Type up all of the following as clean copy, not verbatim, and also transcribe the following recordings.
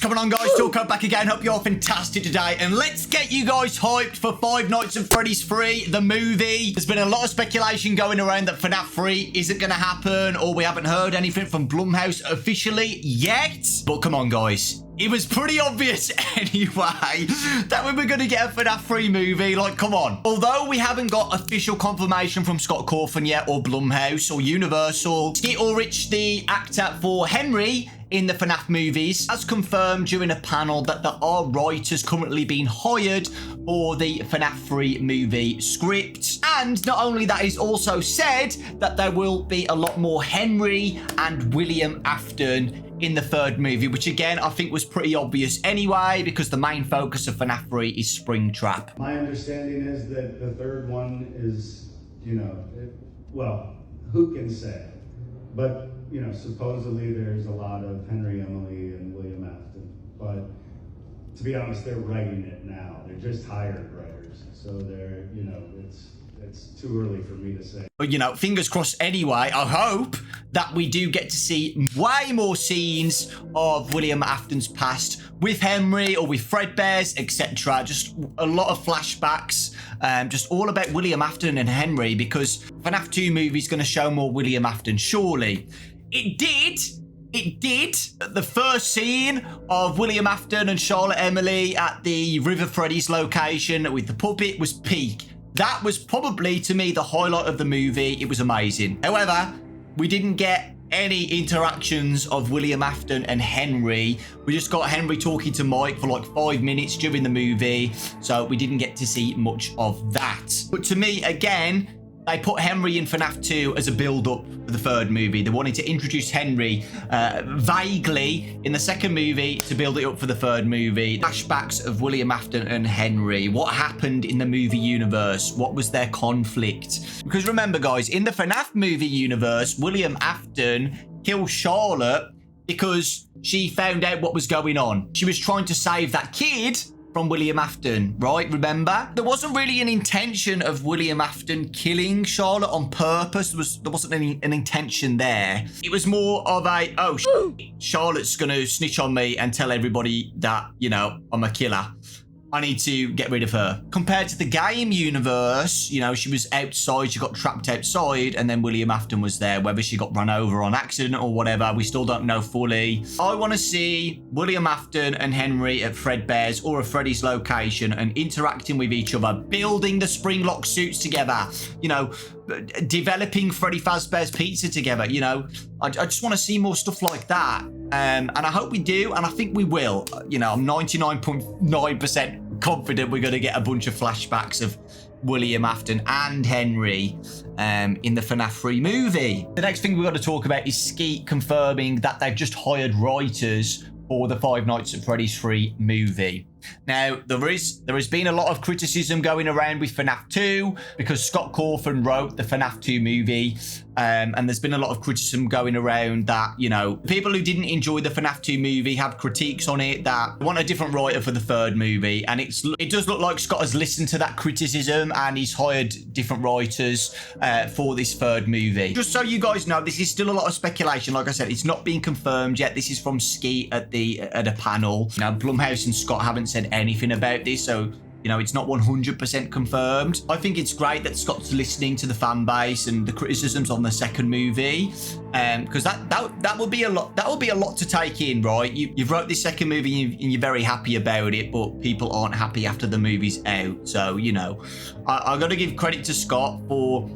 What's going on, guys? Dawko back again. Hope you're all fantastic today. And let's get you guys hyped for Five Nights at Freddy's 3, the movie. There's been a lot of speculation going around that FNAF 3 isn't going to happen, or we haven't heard anything from Blumhouse officially yet. But come on, guys. It was pretty obvious anyway that we were going to get a FNAF 3 movie. Like, come on. Although we haven't got official confirmation from Scott Cawthon yet, or Blumhouse, or Universal, Skeet Ulrich, the actor for Henry in the FNAF movies, has confirmed during a panel that there are writers currently being hired for the FNAF 3 movie script. And not only that, he's also said that there will be a lot more Henry and William Afton in the third movie, which again, I think was pretty obvious anyway, because the main focus of FNAF 3 is Springtrap. My understanding is that the third one is, well, who can say? But, supposedly there's a lot of Henry, Emily, and William Afton. But to be honest, they're writing it now. They're just hired writers. So they're, it's too early for me to say. But, fingers crossed anyway. I hope that we do get to see way more scenes of William Afton's past with Henry or with Fredbear's, etc. Just a lot of flashbacks, just all about William Afton and Henry, because FNAF 2 movie is going to show more William Afton, surely. It did. The first scene of William Afton and Charlotte Emily at the River Freddy's location with the puppet was peak. That was probably, to me, the highlight of the movie. It was amazing. However, we didn't get any interactions of William Afton and Henry. We just got Henry talking to Mike for like 5 minutes during the movie, so we didn't get to see much of that. But to me, again, they put Henry in FNAF 2 as a build-up for the third movie. They wanted to introduce Henry vaguely in the second movie to build it up for the third movie. Flashbacks of William Afton and Henry. What happened in the movie universe? What was their conflict? Because remember, guys, in the FNAF movie universe, William Afton killed Charlotte because she found out what was going on. She was trying to save that kid from William Afton, right? Remember? There wasn't really an intention of William Afton killing Charlotte on purpose. There wasn't an intention there. It was more of a, Charlotte's gonna snitch on me and tell everybody that, I'm a killer. I need to get rid of her. Compared to the game universe, she was outside, she got trapped outside, and then William Afton was there. Whether she got run over on accident or whatever, we still don't know fully. I want to see William Afton and Henry at Fredbear's or a Freddy's location and interacting with each other, building the Springlock suits together, developing Freddy Fazbear's Pizza together, I just want to see more stuff like that. And I hope we do, and I think we will. I'm 99.9% confident we're going to get a bunch of flashbacks of William Afton and Henry in the FNAF 3 movie. The next thing we've got to talk about is Skeet confirming that they've just hired writers for the Five Nights at Freddy's 3 movie. Now, there has been a lot of criticism going around with FNAF 2 because Scott Cawthon wrote the FNAF 2 movie, and there's been a lot of criticism going around that, people who didn't enjoy the FNAF 2 movie have critiques on it that want a different writer for the third movie, and it does look like Scott has listened to that criticism and he's hired different writers for this third movie. Just so you guys know, this is still a lot of speculation. Like I said, it's not being confirmed yet. This is from Skeet at a panel. Now, Blumhouse and Scott haven't said anything about this, so it's not 100% confirmed. I think it's great that Scott's listening to the fan base and the criticisms on the second movie, because that would be a lot. That would be a lot to take in, right? You've wrote this second movie and you're very happy about it, but people aren't happy after the movie's out. So I got to give credit to Scott for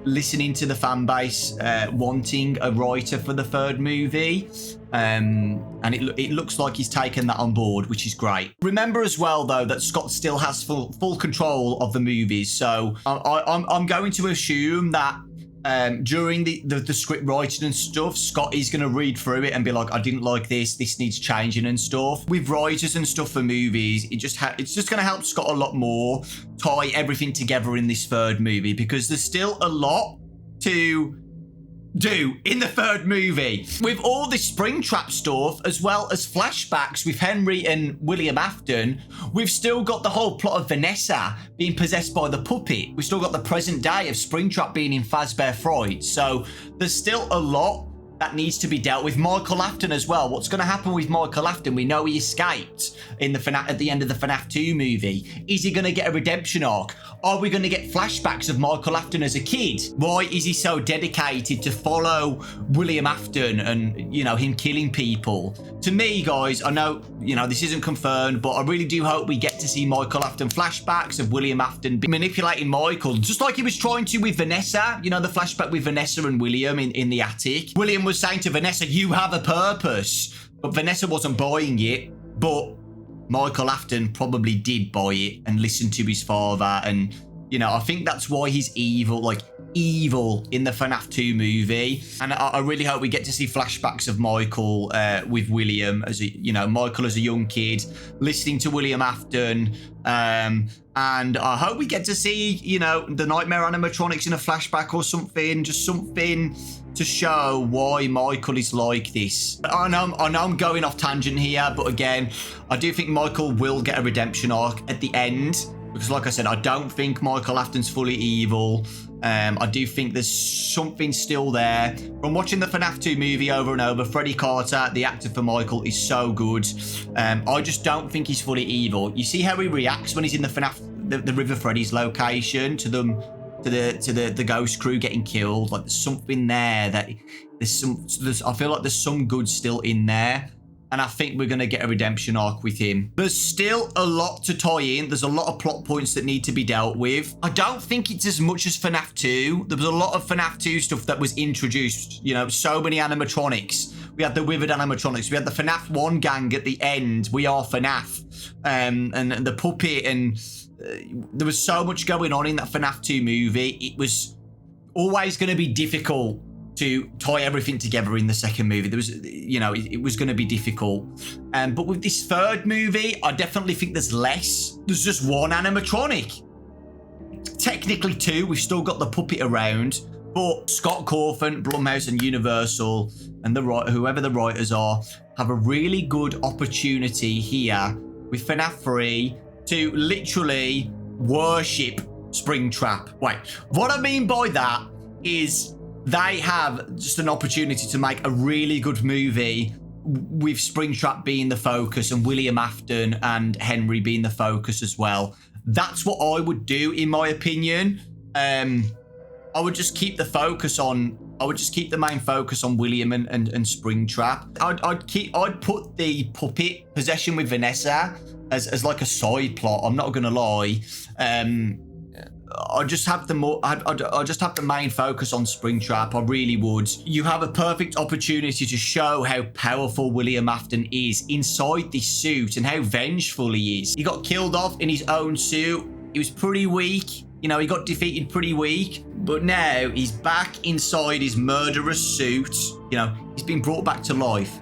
listening to the fan base, wanting a writer for the third movie. And it looks like he's taken that on board, which is great. Remember as well, though, that Scott still has full control of the movies. So I'm going to assume that during the script writing and stuff, Scott is going to read through it and be like, I didn't like this needs changing and stuff. With writers and stuff for movies, it's just going to help Scott a lot more tie everything together in this third movie, because there's still a lot to do in the third movie. With all this Springtrap stuff, as well as flashbacks with Henry and William Afton, we've still got the whole plot of Vanessa being possessed by the puppet. We've still got the present day of Springtrap being in Fazbear Fright. So there's still a lot that needs to be dealt with. Michael Afton as well. What's going to happen with Michael Afton? We know he escaped in the at the end of the FNAF 2 movie. Is he going to get a redemption arc? Are we going to get flashbacks of Michael Afton as a kid? Why is he so dedicated to follow William Afton and, you know, him killing people? To me, guys, I know, you know, this isn't confirmed, but I really do hope we get to see Michael Afton flashbacks of William Afton manipulating Michael, just like he was trying to with Vanessa. You know, the flashback with Vanessa and William in the attic. William was saying to Vanessa, you have a purpose. But Vanessa wasn't buying it. But Michael Afton probably did buy it and listen to his father. And, you know, I think that's why he's evil, like evil in the FNAF 2 movie. And I really hope we get to see flashbacks of Michael with William as a, you know, Michael as a young kid listening to William Afton. And I hope we get to see, you know, the Nightmare animatronics in a flashback or something, just something to show why Michael is like this. I know I'm going off tangent here, but again, I do think Michael will get a redemption arc at the end, because like I said, I don't think Michael Afton's fully evil. I do think there's something still there. From watching the FNAF 2 movie over and over, Freddie Carter, the actor for Michael, is so good. I just don't think he's fully evil. You see how he reacts when he's in the FNAF, the River Freddy's location, to the ghost crew getting killed. Like, there's something there that I feel like there's some good still in there. And I think we're going to get a redemption arc with him. There's still a lot to tie in. There's a lot of plot points that need to be dealt with. I don't think it's as much as FNAF 2. There was a lot of FNAF 2 stuff that was introduced. You know, so many animatronics. We had the withered animatronics. We had the FNAF 1 gang at the end. We are FNAF. And the puppet. And there was so much going on in that FNAF 2 movie. It was always going to be difficult to tie everything together in the second movie. There was, you know, it was going to be difficult. But with this third movie, I definitely think there's less. There's just one animatronic. Technically two. We've still got the puppet around. But Scott Cawthon, Blumhouse and Universal, and whoever the writers are, have a really good opportunity here with FNAF 3 to literally worship Springtrap. Wait, what I mean by that is they have just an opportunity to make a really good movie with Springtrap being the focus and William Afton and Henry being the focus as well. That's what I would do, in my opinion. I would just keep the focus on. I would just keep the main focus on William and Springtrap. I'd put the puppet possession with Vanessa as like a side plot. I'm not gonna lie. I just have the main focus on Springtrap. I really would. You have a perfect opportunity to show how powerful William Afton is inside this suit and how vengeful he is. He got killed off in his own suit. He was pretty weak. You know, he got defeated pretty weak. But now he's back inside his murderous suit. You know, he's been brought back to life.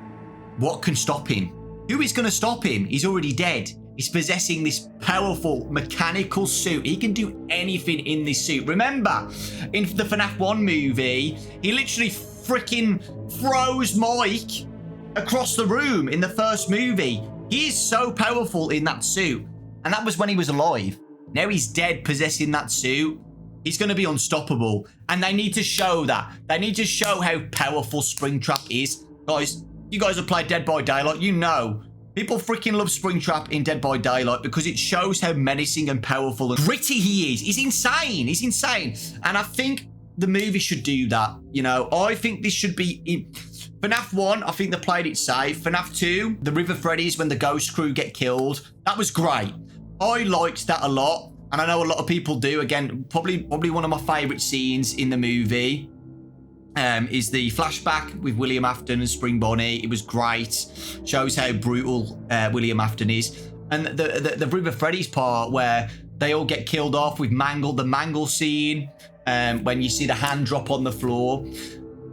What can stop him? Who is going to stop him? He's already dead. He's possessing this powerful mechanical suit. He can do anything in this suit. Remember, in the FNAF 1 movie, he literally freaking froze Mike across the room in the first movie. He is so powerful in that suit. And that was when he was alive. Now he's dead, possessing that suit. He's going to be unstoppable. And they need to show that. They need to show how powerful Springtrap is. Guys, you guys have played Dead by Daylight. You know. People freaking love Springtrap in Dead by Daylight because it shows how menacing and powerful and gritty he is. He's insane. He's insane. And I think the movie should do that. You know, I think this should be in FNAF 1, I think they played it safe. FNAF 2, the River Freddy's when the ghost crew get killed. That was great. I liked that a lot. And I know a lot of people do. Again, probably one of my favorite scenes in the movie. Is the flashback with William Afton and Spring Bonnie. It was great. Shows how brutal William Afton is. And the River Freddy's part where they all get killed off with the mangle scene, when you see the hand drop on the floor.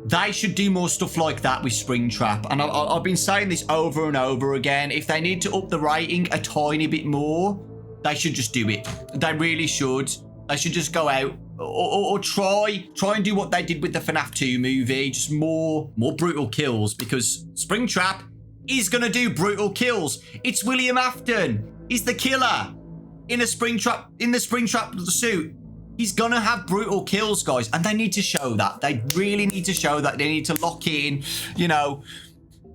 They should do more stuff like that with Springtrap. And I've been saying this over and over again. If they need to up the rating a tiny bit more, they should just do it. They really should. They should just go out or try and do what they did with the FNAF 2 movie. Just more brutal kills, because Springtrap is going to do brutal kills. It's William Afton. He's the killer in the Springtrap suit. He's gonna have brutal kills, guys, and they need to show that. They really need to show that. They need to lock in, you know,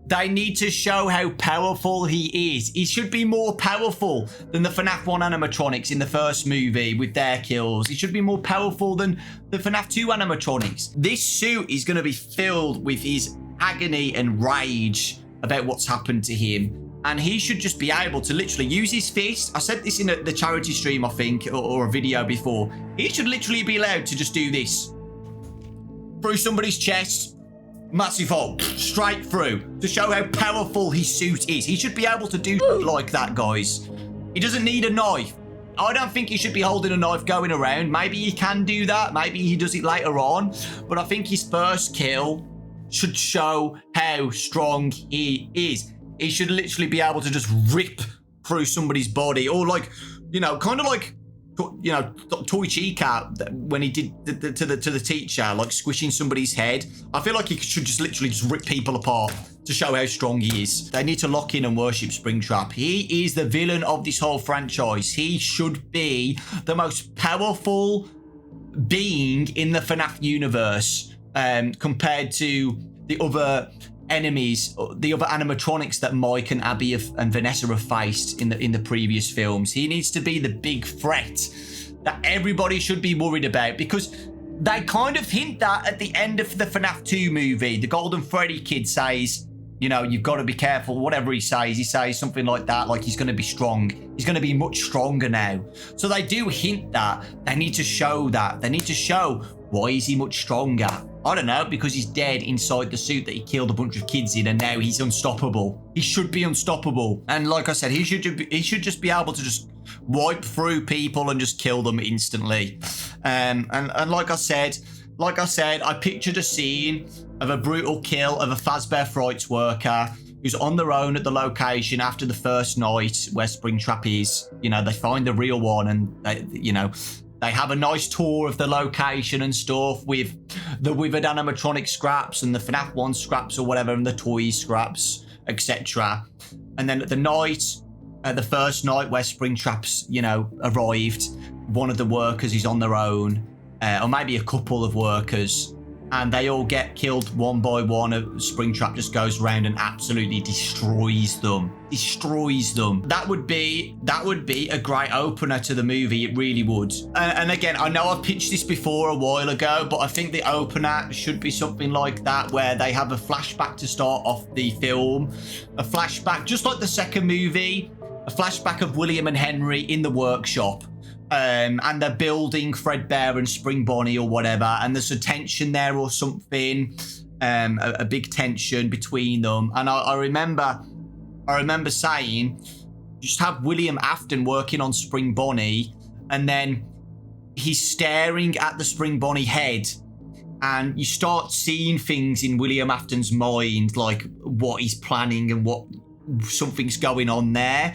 they need to show how powerful he is. He should be more powerful than the FNAF 1 animatronics in the first movie with their kills. He should be more powerful than the FNAF 2 animatronics. This suit is going to be filled with his agony and rage about what's happened to him. And he should just be able to literally use his fist. I said this in the charity stream, I think, or a video before. He should literally be allowed to just do this. Through somebody's chest. Massive hole, straight through, to show how powerful his suit is. He should be able to do like that, guys. He doesn't need a knife. I don't think he should be holding a knife going around. Maybe he can do that. Maybe he does it later on. But I think his first kill should show how strong he is. He should literally be able to just rip through somebody's body. Or like, you know, kind of like, you know, Toy Chica when he did to the teacher, like squishing somebody's head. I feel like he should just literally just rip people apart to show how strong he is. They need to lock in and worship Springtrap. He is the villain of this whole franchise. He should be the most powerful being in the FNAF universe compared to the other enemies, the other animatronics that Mike and Abby and Vanessa have faced in the previous films. He needs to be the big threat that everybody should be worried about, because they kind of hint that at the end of the FNAF 2 movie. The Golden Freddy kid says, you know, you've got to be careful. Whatever he says something like that, like he's going to be strong. He's going to be much stronger now. So they do hint that. They need to show that. They need to show, why is he much stronger? I don't know, because he's dead inside the suit that he killed a bunch of kids in, and now he's unstoppable. He should be unstoppable. And like I said, he should just be able to just wipe through people and just kill them instantly. And like I said, I pictured a scene of a brutal kill of a Fazbear Frights worker who's on their own at the location after the first night where Springtrap is. You know, they find the real one, and they have a nice tour of the location and stuff with the withered animatronic scraps and the FNAF 1 scraps or whatever, and the toy scraps, etc. And then at the first night where Springtrap's, you know, arrived, one of the workers is on their own, or maybe a couple of workers, and they all get killed one by one. Springtrap just goes around and absolutely destroys them. That would be a great opener to the movie. It really would. And again, I know I've pitched this before a while ago, but I think the opener should be something like that, where they have a flashback to start off the film. A flashback, just like the second movie, a flashback of William and Henry in the workshop. And they're building Fredbear and Spring Bonnie or whatever, and there's a tension there or something, a big tension between them. And I remember saying, just have William Afton working on Spring Bonnie, and then he's staring at the Spring Bonnie head, and you start seeing things in William Afton's mind, like what he's planning and what something's going on there,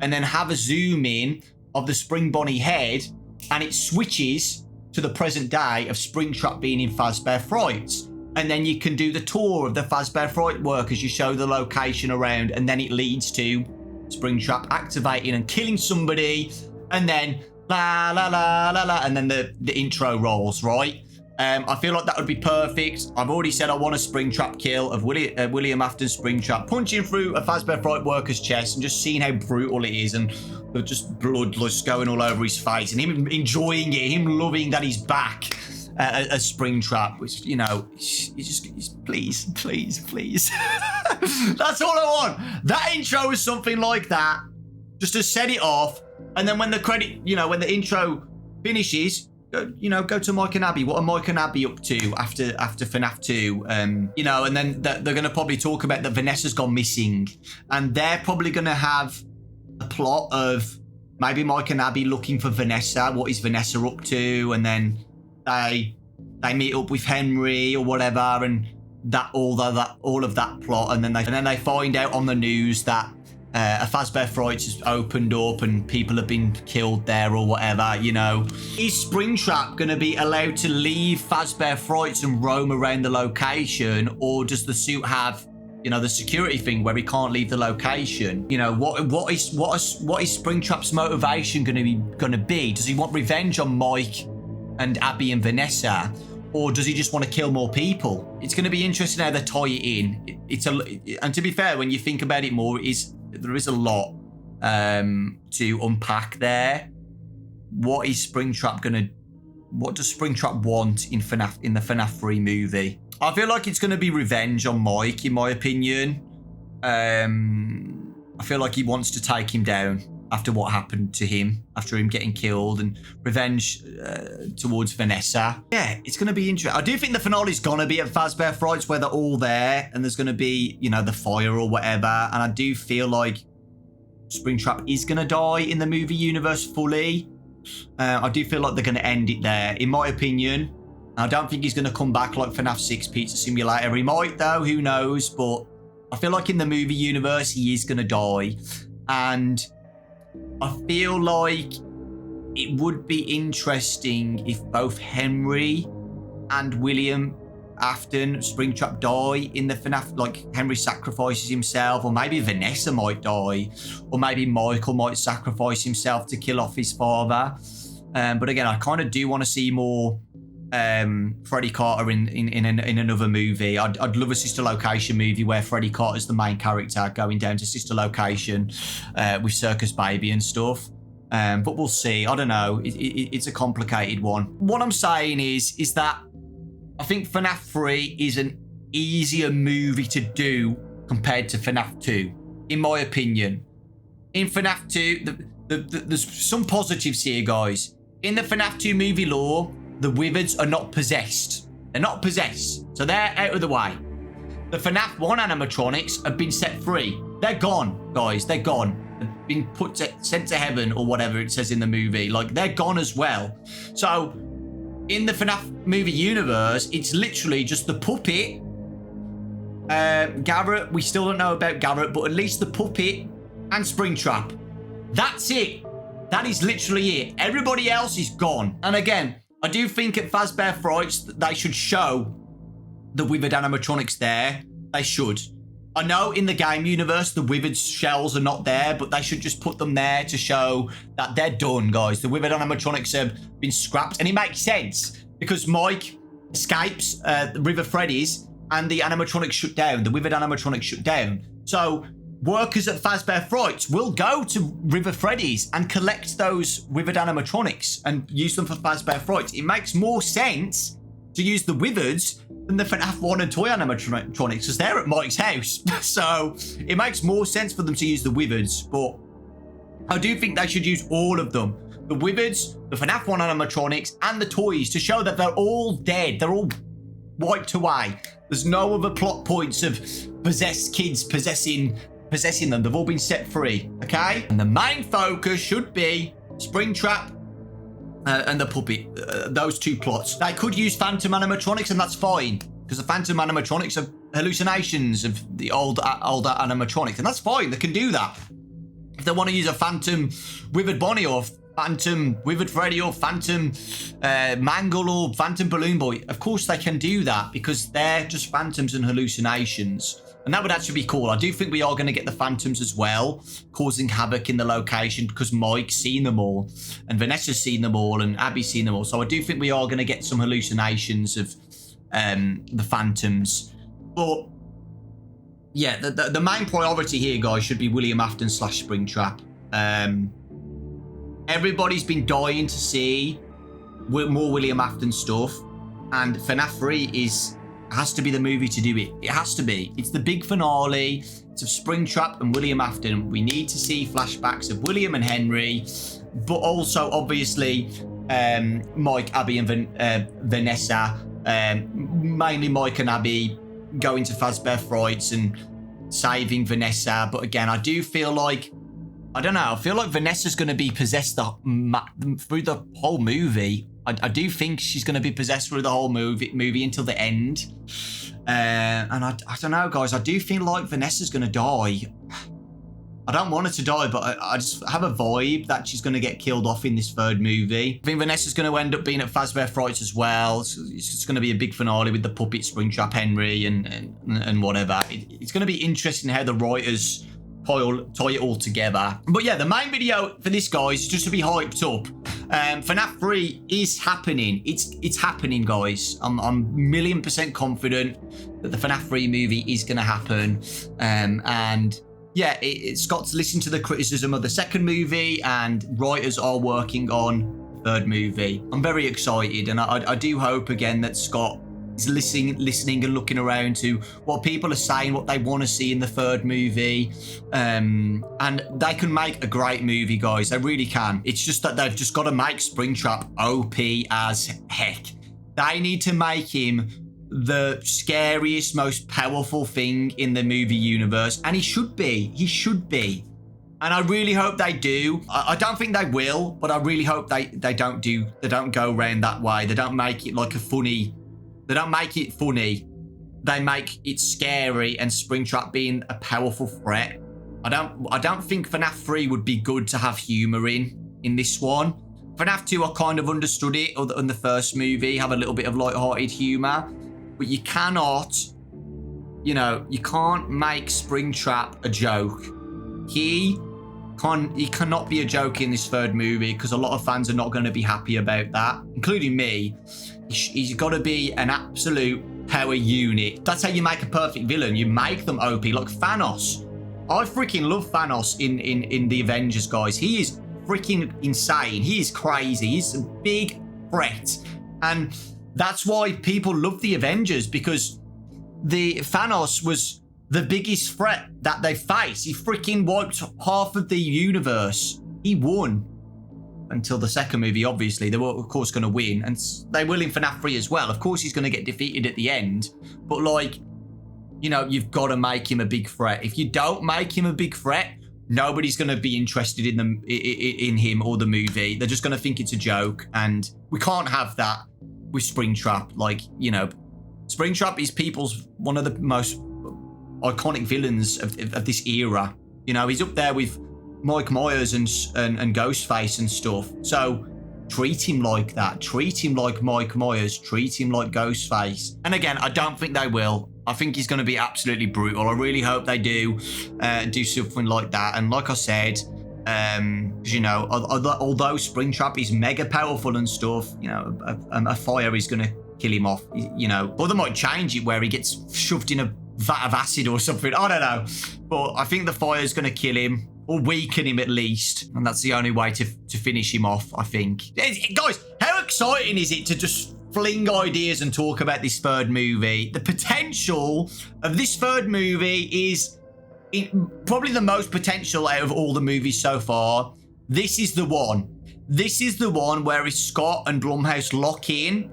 and then have a zoom in of the Spring Bonnie head, and it switches to the present day of Springtrap being in Fazbear Frights. And then you can do the tour of the Fazbear Fright workers. You show the location around, and then it leads to Springtrap activating and killing somebody, and then la la la la la, and then the intro rolls, right? I feel like that would be perfect. I've already said I want a Springtrap kill of William Afton Springtrap punching through a Fazbear Fright worker's chest and just seeing how brutal it is, and just blood just going all over his face, and him enjoying it, him loving that he's back as Springtrap, which, you know, he's please. That's all I want. That intro is something like that, just to set it off, and then when the credit, you know, when the intro finishes, go to Mike and Abby. What are Mike and Abby up to after FNAF 2? You know, and then they're going to probably talk about that Vanessa's gone missing, and they're probably going to have a plot of maybe Mike and Abby looking for Vanessa. What is Vanessa up to? And then they meet up with Henry or whatever, and all of that plot, and then they find out on the news that a Fazbear Frights has opened up and people have been killed there or whatever, you know. Is Springtrap going to be allowed to leave Fazbear Frights and roam around the location, or does the suit have, you know, the security thing where he can't leave the location? You know, what is Springtrap's motivation going to be? Does he want revenge on Mike and Abby and Vanessa, or does he just want to kill more people? It's going to be interesting how they tie it in. And to be fair, when you think about it more, there is a lot to unpack there. What does Springtrap want in the FNAF 3 movie? I feel like it's going to be revenge on Mike, in my opinion. I feel like he wants to take him down after what happened to him, after him getting killed, and revenge towards Vanessa. Yeah, it's going to be interesting. I do think the finale is going to be at Fazbear Frights, where they're all there and there's going to be, you know, the fire or whatever. And I do feel like Springtrap is going to die in the movie universe fully. I do feel like they're going to end it there, in my opinion. I don't think he's going to come back like FNAF 6 Pizza Simulator. He might, though. Who knows? But I feel like in the movie universe, he is going to die. And I feel like it would be interesting if both Henry and William Afton, Springtrap, die in the FNAF. Like, Henry sacrifices himself, or maybe Vanessa might die, or maybe Michael might sacrifice himself to kill off his father. But again, I kind of do want to see more Freddie Carter in another movie. I'd love a Sister Location movie where Freddie Carter's the main character going down to Sister Location with Circus Baby and stuff. But we'll see. I don't know. It's a complicated one. What I'm saying is that I think FNAF 3 is an easier movie to do compared to FNAF 2, in my opinion. In FNAF 2, there's some positives here, guys. In the FNAF 2 movie lore, the Wizards are not possessed. They're not possessed, so they're out of the way. The FNAF 1 animatronics have been set free. They're gone, guys. They're gone. They've been sent to heaven, or whatever it says in the movie. Like, they're gone as well. So in the FNAF movie universe, it's literally just the puppet. Garrett, we still don't know about Garrett, but at least the puppet and Springtrap. That's it. That is literally it. Everybody else is gone. And again, I do think at Fazbear Frights that they should show the withered animatronics there. They should. I know in the game universe, the withered shells are not there, but they should just put them there to show that they're done, guys. The withered animatronics have been scrapped, and it makes sense because Mike escapes the River Freddy's and the animatronics shut down. The withered animatronics shut down. So workers at Fazbear Frights will go to River Freddy's and collect those withered animatronics and use them for Fazbear Frights. It makes more sense to use the wizards than the FNAF 1 and toy animatronics, because they're at Mike's house. So it makes more sense for them to use the wizards, but I do think they should use all of them. The wizards, the FNAF 1 animatronics, and the toys, to show that they're all dead. They're all wiped away. There's no other plot points of possessed kids possessing them. They've all been set free, okay? And the main focus should be Springtrap and the puppet, those two plots. They could use Phantom animatronics, and that's fine, because the Phantom animatronics are hallucinations of the older animatronics, and that's fine. They can do that. If they want to use a Phantom Withered Bonnie, or Phantom Withered Freddy, or Phantom Mangle, or Phantom Balloon Boy, of course they can do that, because they're just phantoms and hallucinations. And that would actually be cool. I do think we are going to get the phantoms as well, causing havoc in the location, because Mike's seen them all, and Vanessa's seen them all, and Abby's seen them all. So I do think we are going to get some hallucinations of the phantoms. But yeah, the main priority here, guys, should be William Afton / Springtrap. Everybody's been dying to see more William Afton stuff, and FNAF 3 has to be the movie to do it. It has to be. It's the big finale. It's of Springtrap and William Afton. We need to see flashbacks of William and Henry, but also, obviously, Mike, Abby, and Vanessa. Mainly Mike and Abby going to Fazbear Frights and saving Vanessa. But again, I do feel like, I don't know, I feel like Vanessa's going to be possessed through the whole movie. I do think she's going to be possessed through the whole movie until the end. And I don't know, guys. I do feel like Vanessa's going to die. I don't want her to die, but I just have a vibe that she's going to get killed off in this third movie. I think Vanessa's going to end up being at Fazbear Frights as well. It's just going to be a big finale with the puppet, Springtrap, Henry, and whatever. It's going to be interesting how the writers tie it all together. But yeah, the main video for this, guys, is just to be hyped up. FNAF 3 is happening. It's happening, guys. I'm 1,000,000% confident that the FNAF 3 movie is going to happen. And yeah, it's got to listen to the criticism of the second movie, and writers are working on the third movie. I'm very excited, and I do hope again that Scott is listening and looking around to what people are saying, what they want to see in the third movie, and they can make a great movie, guys. They really can. It's just that they've just got to make Springtrap OP as heck. They need to make him the scariest, most powerful thing in the movie universe, and he should be. And I really hope they do. I don't think they will, but I really hope they don't go around that way. They don't make it like a funny. They don't make it funny. They make it scary, and Springtrap being a powerful threat. I don't think FNAF 3 would be good to have humor in this one. FNAF 2, I kind of understood it in the first movie, have a little bit of light-hearted humor. But you cannot, you can't make Springtrap a joke. He cannot be a joke in this third movie, because a lot of fans are not going to be happy about that, including me. He's got to be an absolute power unit. That's how you make a perfect villain. You make them OP, like Thanos. I freaking love Thanos in the Avengers, guys. He is freaking insane. He is crazy. He's a big threat. And that's why people love the Avengers, because the Thanos was the biggest threat that they faced. He freaking wiped half of the universe. He won. Until the second movie, obviously. They were, of course, going to win. And they will in FNAF 3 as well. Of course, he's going to get defeated at the end. But, like, you've got to make him a big threat. If you don't make him a big threat, nobody's going to be interested in him or the movie. They're just going to think it's a joke. And we can't have that with Springtrap. Like, Springtrap is one of the most iconic villains of this era. He's up there with Mike Myers and Ghostface and stuff. So treat him like that. Treat him like Mike Myers. Treat him like Ghostface. And again, I don't think they will. I think he's going to be absolutely brutal. I really hope they do something like that. And like I said, although Springtrap is mega powerful and stuff, a fire is going to kill him off. Or they might change it where he gets shoved in a vat of acid or something. I don't know. But I think the fire is going to kill him. Or weaken him at least. And that's the only way to finish him off, I think. Guys, how exciting is it to just fling ideas and talk about this third movie? The potential of this third movie is probably the most potential out of all the movies so far. This is the one. This is the one where if Scott and Blumhouse lock in,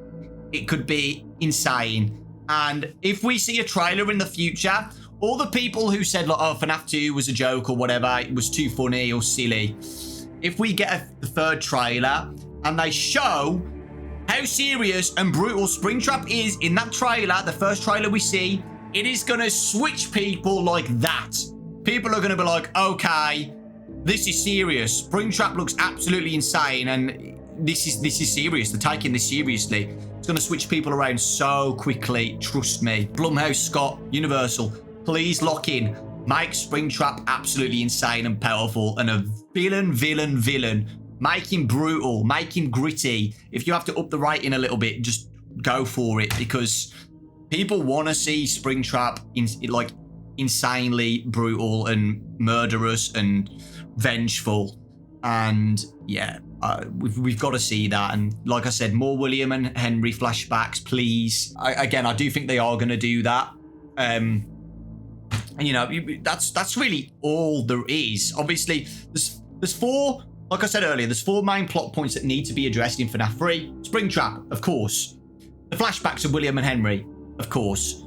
it could be insane. And if we see a trailer in the future, all the people who said, like, oh, FNAF 2 was a joke or whatever, it was too funny or silly. If we get the third trailer and they show how serious and brutal Springtrap is in that trailer, the first trailer we see, it is going to switch people like that. People are going to be like, okay, this is serious. Springtrap looks absolutely insane, and this is serious. They're taking this seriously. It's going to switch people around so quickly. Trust me. Blumhouse, Scott, Universal, please lock in. Make Springtrap absolutely insane and powerful, and a villain. Make him brutal. Make him gritty. If you have to up the rating a little bit, just go for it, because people want to see Springtrap insanely brutal and murderous and vengeful. And yeah, we've got to see that. And like I said, more William and Henry flashbacks, please. I do think they are going to do that. And that's really all there is. Obviously, there's four, like I said earlier, there's four main plot points that need to be addressed in FNAF 3. Springtrap, of course. The flashbacks of William and Henry, of course.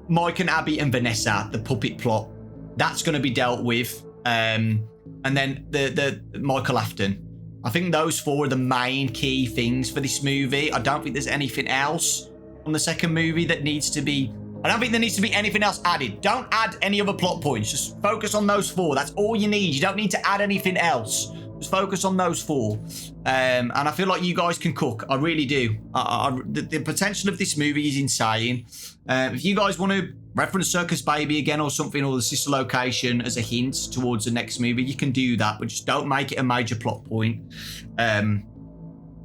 Mike and Abby and Vanessa, the puppet plot, that's going to be dealt with. And then the Michael Afton. I think those four are the main key things for this movie. I don't think there's anything else on the second movie that needs to be... I don't think there needs to be anything else added. Don't add any other plot points. Just focus on those four. That's all you need. You don't need to add anything else. Just focus on those 4. And I feel like you guys can cook. I really do. The potential of this movie is insane. If you guys want to reference Circus Baby again or something, or the sister location as a hint towards the next movie, you can do that, but just don't make it a major plot point.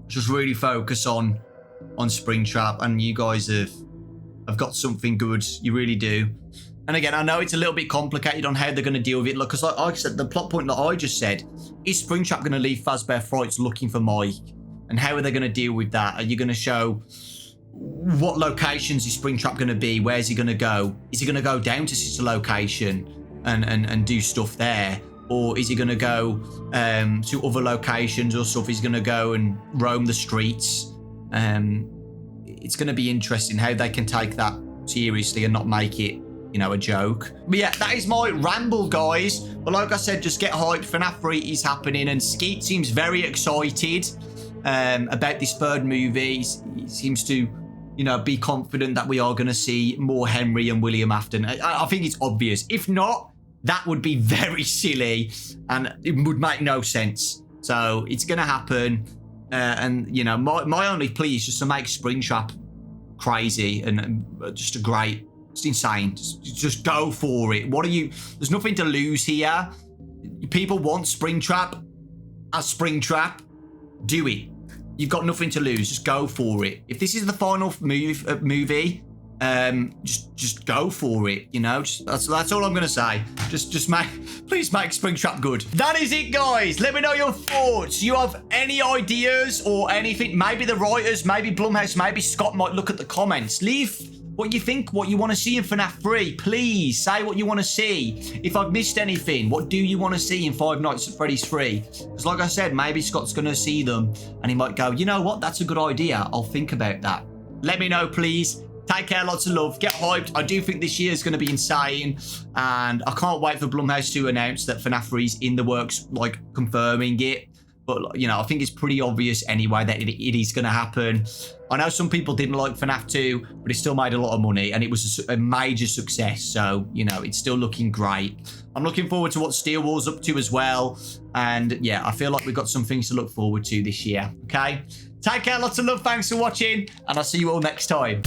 Just really focus on Springtrap, and you guys have got something good. You really do. And again, I know it's a little bit complicated on how they're going to deal with it. Look, because like I said, the plot point that I just said, is Springtrap going to leave Fazbear Frights looking for Mike? And how are they going to deal with that? Are you going to show what locations is Springtrap going to be? Where's he going to go? Is he going to go down to sister location and do stuff there? Or is he going to go to other locations or stuff? He's going to go and roam the streets. It's going to be interesting how they can take that seriously and not make it, you know, a joke. But yeah, that is my ramble, guys. But like I said, just get hyped. Fnaf 3 is happening, and Skeet seems very excited about this 3rd movie. He seems to, you know, be confident that we are going to see more Henry and William Afton. I think it's obvious. If not, that would be very silly, and it would make no sense. So it's going to happen. And, you know, my only plea is just to make Springtrap crazy and just a great... It's insane. Just go for it. What are you... There's nothing to lose here. People want Springtrap as Springtrap. Do it. You've got nothing to lose. Just go for it. If this is the final movie, just go for it. You know, that's all I'm gonna say. Just please make Springtrap good. That is it, guys. Let me know your thoughts. You have any ideas or anything? Maybe the writers, maybe Blumhouse, maybe Scott might look at the comments. Leave what you think, what you want to see in FNAF 3. Please say what you want to see. If I've missed anything, what do you want to see in Five Nights at Freddy's 3? Because like I said, maybe Scott's going to see them and he might go, you know what, that's a good idea. I'll think about that. Let me know, please. Take care, lots of love. Get hyped. I do think this year is going to be insane. And I can't wait for Blumhouse to announce that FNAF 3 is in the works, like confirming it. But, you know, I think it's pretty obvious anyway that it is going to happen. I know some people didn't like FNAF 2, but it still made a lot of money and it was a major success. So, you know, it's still looking great. I'm looking forward to what Steel Wall's up to as well. And yeah, I feel like we've got some things to look forward to this year. Okay? Take care, lots of love. Thanks for watching. And I'll see you all next time.